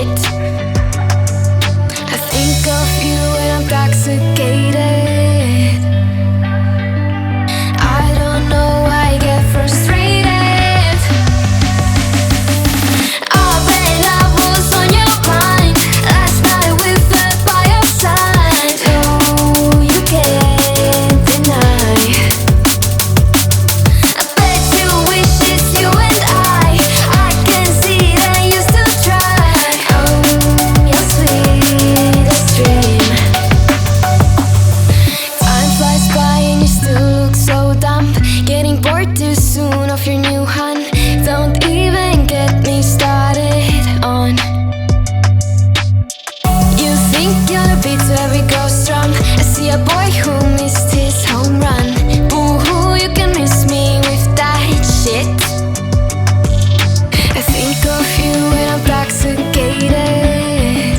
shit. I think of you when I'm intoxicated. I don't know why I get frustrated. I bet I was on your mind last night we fell by your side. Oh, you can't deny. I bet you wish it's you and I can see that you still try. Oh, your sweetest dream. Time flies by and you still look so dumb. Getting bored too soon of your new hun. Don't even get me started on. You think you're a beat to every girl's drum. I see a boy who missed his home run. Boo-hoo, you can miss me with that shit. I think of you when I'm intoxicated.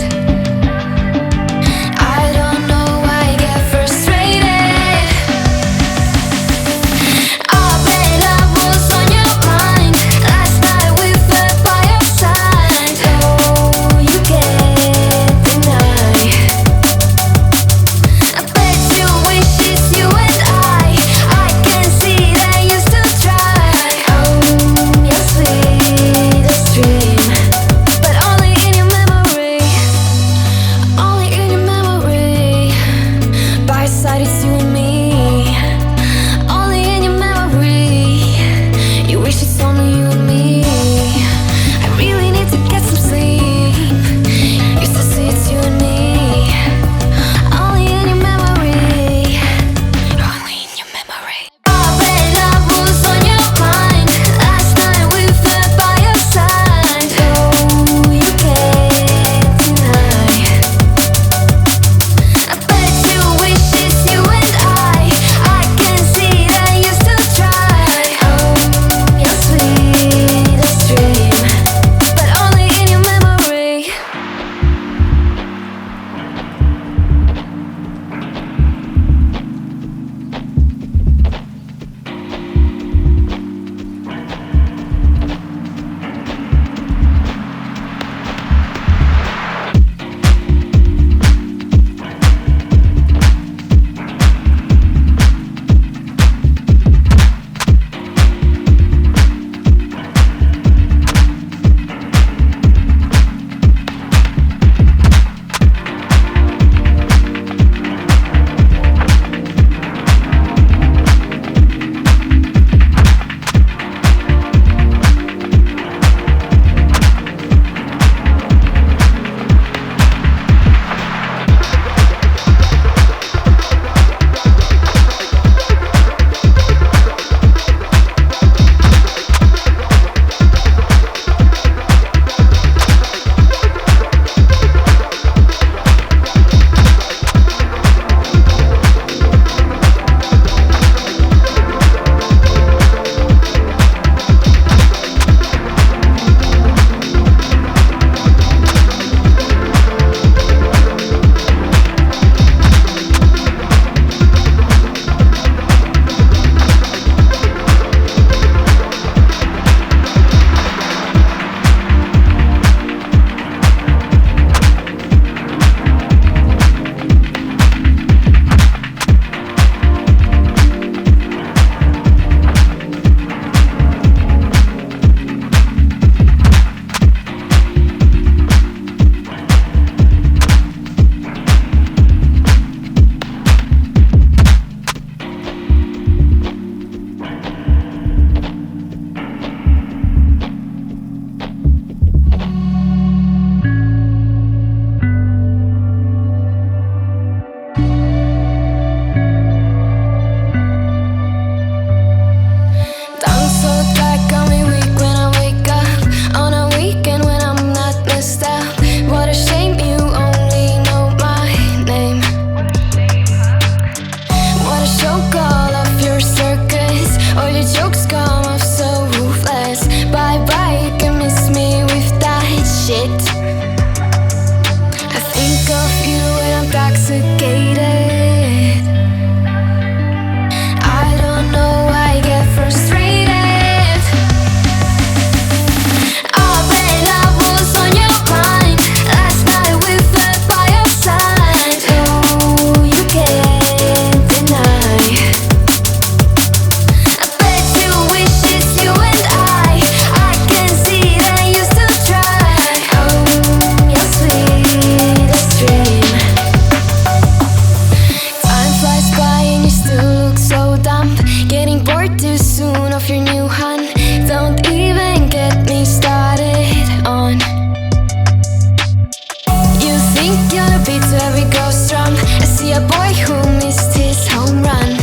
I don't know why I get frustrated. I bet I was on your mind last night we fell by your side. Oh, you can't deny. I bet you wish it's you and I can see that you still try. Oh, your sweetest dream. But only in your memory. Only in your memory. By your side it's you and me. Only in your memory. You wish it's only you and me. I really need to get some sleep. Used to say it's you and me. Only in your memory. Only in your memory. I bet I was on your mind last night we fell by your side. Oh, you can't deny. I bet you wish it's you and I can see that you still try. Oh, your sweetest dream. But only in your memory. I'm so tired, got me weak when I wake up on a weekend when I'm not messed up. What a shame you only know my name. What a show, call off your circus. All your jokes come off so ruthless. Bye bye, you can miss me with that shit. I think of you when I'm intoxicated. I don't know why I get frustrated. I bet I was on your mind You're the beat to every ghost drum. I see a boy who missed his home run.